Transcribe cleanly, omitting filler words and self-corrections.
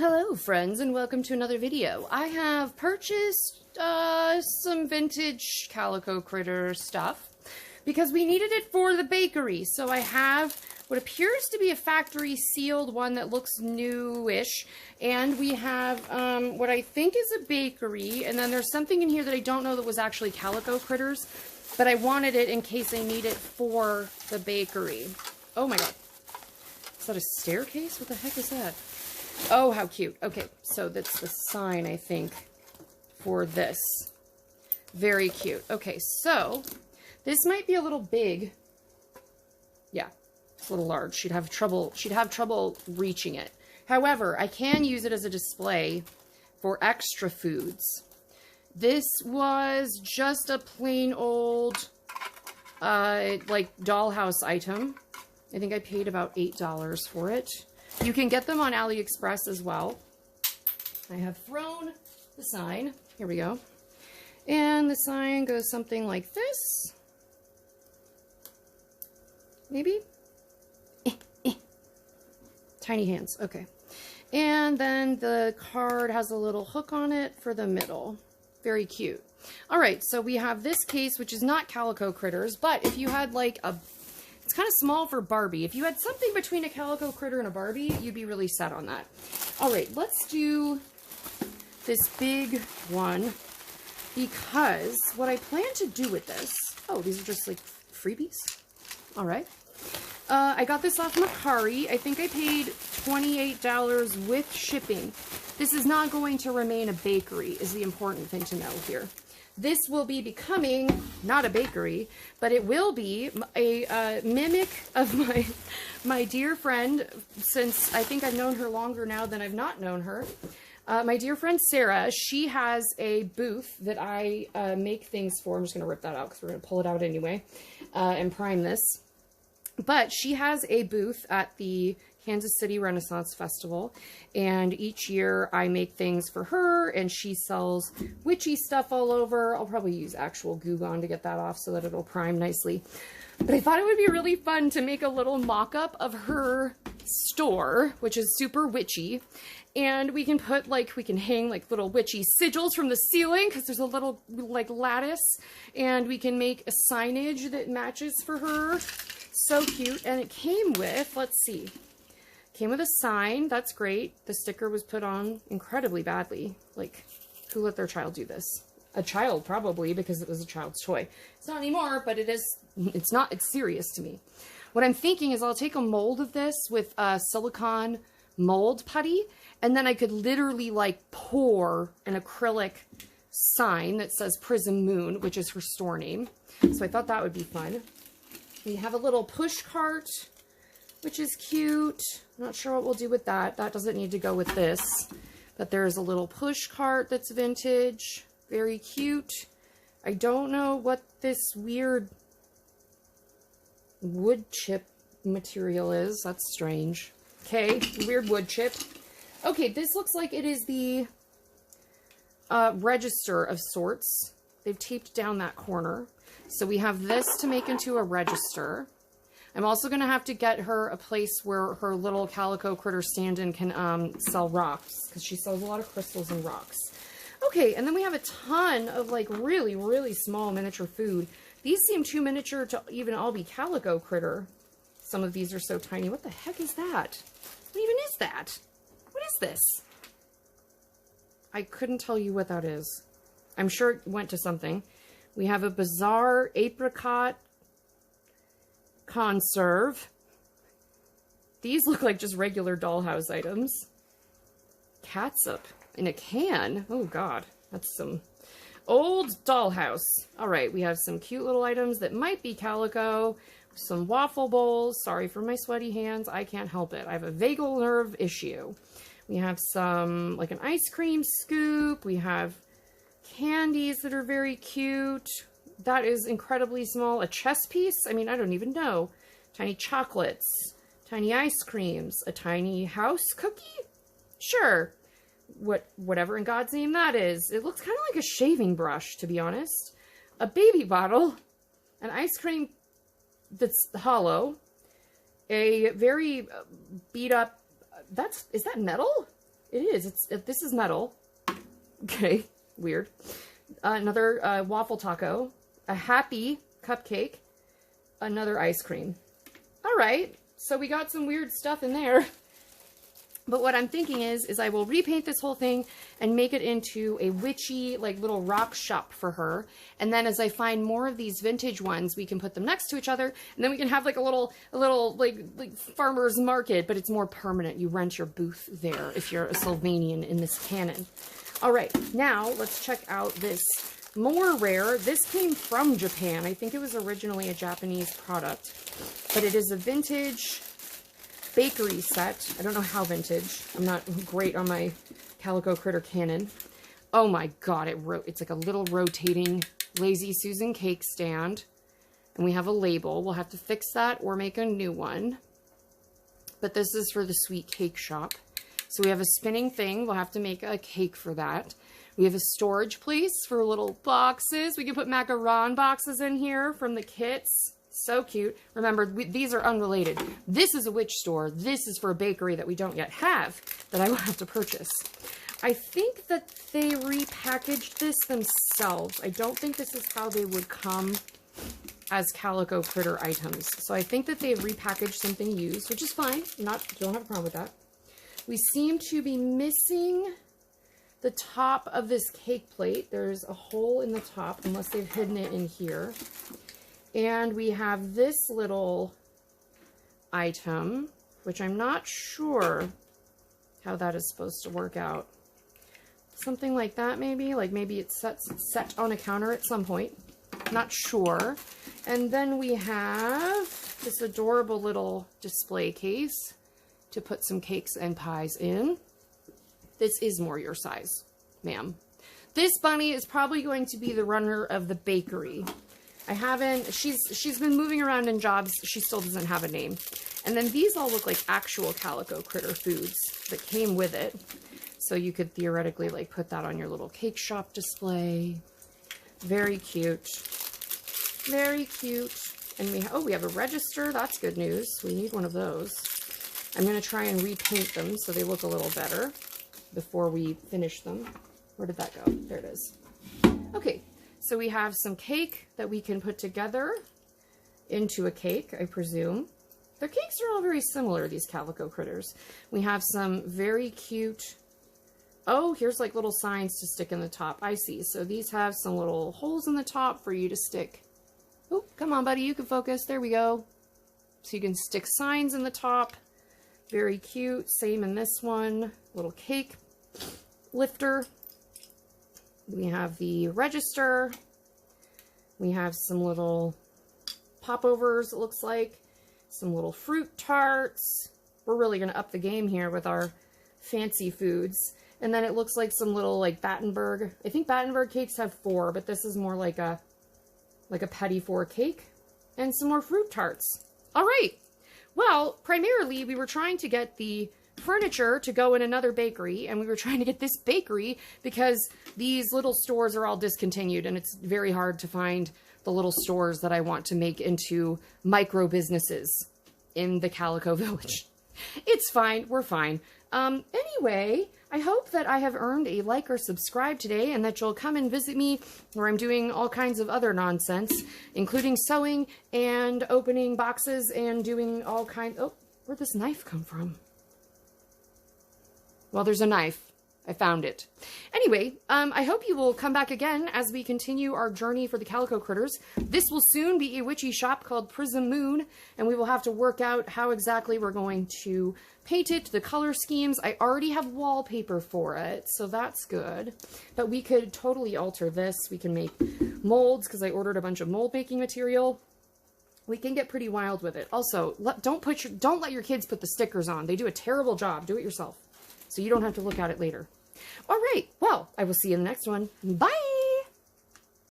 Hello friends, and welcome to another video. I have purchased some vintage Calico critter stuff because we needed it for the bakery. So I have what appears to be a factory sealed one that looks newish, and we have what I think is a bakery, and then there's something in here that I don't know that was actually Calico critters, but I wanted it in case I need it for the bakery. Oh my god. Is that a staircase? What the heck is that? Oh, how cute. Okay, so that's the sign, I think, for this. Very cute. Okay, so this might be a little big. Yeah, it's a little large. She'd have trouble reaching it. However, I can use it as a display for extra foods. This was just a plain old, like, dollhouse item. I think I paid about $8 for it. You can get them on AliExpress as well. I have thrown the sign. Here we go. And the sign goes something like this. Maybe? Tiny hands. Okay. And then the card has a little hook on it for the middle. Very cute. All right, so we have this case, which is not Calico critters, but if you had like a... It's kind of small for Barbie. If you had something between a Calico critter and a Barbie, you'd be really set on that. All right, let's do this big one, because what I plan to do with this... Oh, these are just like freebies? All right. I got this off Mercari. I think I paid $28 with shipping. This is not going to remain a bakery, is the important thing to know here. This will be becoming, not a bakery, but it will be a mimic of my dear friend, since I think I've known her longer now than I've not known her. My dear friend Sarah, she has a booth that I make things for. I'm just going to rip that out because we're going to pull it out anyway and prime this. But she has a booth at the Kansas City Renaissance Festival, and each year I make things for her, and she sells witchy stuff all over. I'll probably use actual Goo Gone to get that off so that it'll prime nicely. But I thought it would be really fun to make a little mock-up of her store, which is super witchy, and we can put, like, we can hang, like, little witchy sigils from the ceiling, because there's a little, like, lattice, and we can make a signage that matches for her. So cute. And it came with, let's see, came with a sign. That's great. The sticker was put on incredibly badly. Like, who let their child do this? A child, probably, because it was a child's toy. It's not anymore, but it is, it's serious to me. What I'm thinking is I'll take a mold of this with a silicone mold putty, and then I could literally, like, pour an acrylic sign that says Prism Moon, which is her store name. So I thought that would be fun. We have a little push cart, which is cute. I'm not sure what we'll do with that. That doesn't need to go with this. But there's a little push cart that's vintage. Very cute. I don't know what this weird wood chip material is. That's strange. Okay, weird wood chip. Okay, this looks like it is the register of sorts. They've taped down that corner. So we have this to make into a register. I'm also going to have to get her a place where her little Calico critter stand-in can sell rocks, because she sells a lot of crystals and rocks. Okay, and then we have a ton of, like, really, really small miniature food. These seem too miniature to even all be Calico critter. Some of these are so tiny. What the heck is that? What even is that? What is this? I couldn't tell you what that is. I'm sure it went to something. We have a bizarre apricot conserve. These look like just regular dollhouse items. Catsup in a can. Oh god, that's some old dollhouse. All right, we have some cute little items that might be Calico. Some waffle bowls. Sorry for my sweaty hands. I can't help it. I have a vagal nerve issue. We have some, like, an ice cream scoop. We have candies that are very cute. That is incredibly small. A chess piece? I mean, I don't even know. Tiny chocolates. Tiny ice creams. A tiny house cookie? Sure. Whatever in God's name that is. It looks kind of like a shaving brush, to be honest. A baby bottle. An ice cream that's hollow. A very beat up... Is that metal? It is. This is metal. Okay, weird. Another waffle taco, a happy cupcake, another ice cream. All right, so we got some weird stuff in there. But what I'm thinking is I will repaint this whole thing and make it into a witchy, like, little rock shop for her. And then as I find more of these vintage ones, we can put them next to each other. And then we can have, like, a little like farmer's market, but it's more permanent. You rent your booth there if you're a Sylvanian in this canon. All right, now let's check out this more rare. This came from Japan. I think it was originally a Japanese product, but it is a vintage bakery set. I don't know how vintage. I'm not great on my Calico Critter canon. Oh my god, it's like a little rotating Lazy Susan cake stand. And we have a label. We'll have to fix that or make a new one. But this is for the sweet cake shop. So we have a spinning thing. We'll have to make a cake for that. We have a storage place for little boxes. We can put macaron boxes in here from the kits. So cute. Remember, these are unrelated. This is a witch store. This is for a bakery that we don't yet have that I will have to purchase. I think that they repackaged this themselves. I don't think this is how they would come as Calico Critter items. So I think that they've repackaged something used, which is fine. Don't have a problem with that. We seem to be missing the top of this cake plate. There's a hole in the top, unless they've hidden it in here. And we have this little item, which I'm not sure how that is supposed to work out. Something like that, maybe? Like maybe it's set on a counter at some point. Not sure. And then we have this adorable little display case to put some cakes and pies in. This is more your size, ma'am. This bunny is probably going to be the runner of the bakery. She's been moving around in jobs. She still doesn't have a name. And then these all look like actual Calico Critter foods that came with it. So you could theoretically like put that on your little cake shop display. Very cute. Very cute. And we have a register. That's good news. We need one of those. I'm going to try and repaint them so they look a little better before we finish them. Where did that go? There it is. Okay. So we have some cake that we can put together into a cake, I presume. Their cakes are all very similar, these Calico Critters. We have some very cute... Oh, here's like little signs to stick in the top. I see. So these have some little holes in the top for you to stick. Oh, come on, buddy. You can focus. There we go. So you can stick signs in the top. Very cute. Same in this one. Little cake lifter. We have the register. We have some little popovers, it looks like. Some little fruit tarts. We're really going to up the game here with our fancy foods. And then it looks like some little, like, Battenberg. I think Battenberg cakes have 4, but this is more like a petit four cake. And some more fruit tarts. All right. Well, primarily, we were trying to get the furniture to go in another bakery, and we were trying to get this bakery because these little stores are all discontinued, and it's very hard to find the little stores that I want to make into micro businesses in the Calico Village. It's fine. We're fine. Anyway, I hope that I have earned a like or subscribe today, and that you'll come and visit me where I'm doing all kinds of other nonsense, including sewing and opening boxes and doing all kinds... Oh, where'd this knife come from? Well, there's a knife. I found it. Anyway, I hope you will come back again as we continue our journey for the Calico Critters. This will soon be a witchy shop called Prism Moon, and we will have to work out how exactly we're going to paint it, the color schemes. I already have wallpaper for it, so that's good. But we could totally alter this. We can make molds, because I ordered a bunch of mold making material. We can get pretty wild with it. Also, don't let your kids put the stickers on. They do a terrible job. Do it yourself, so you don't have to look at it later. All right, well, I will see you in the next one. Bye!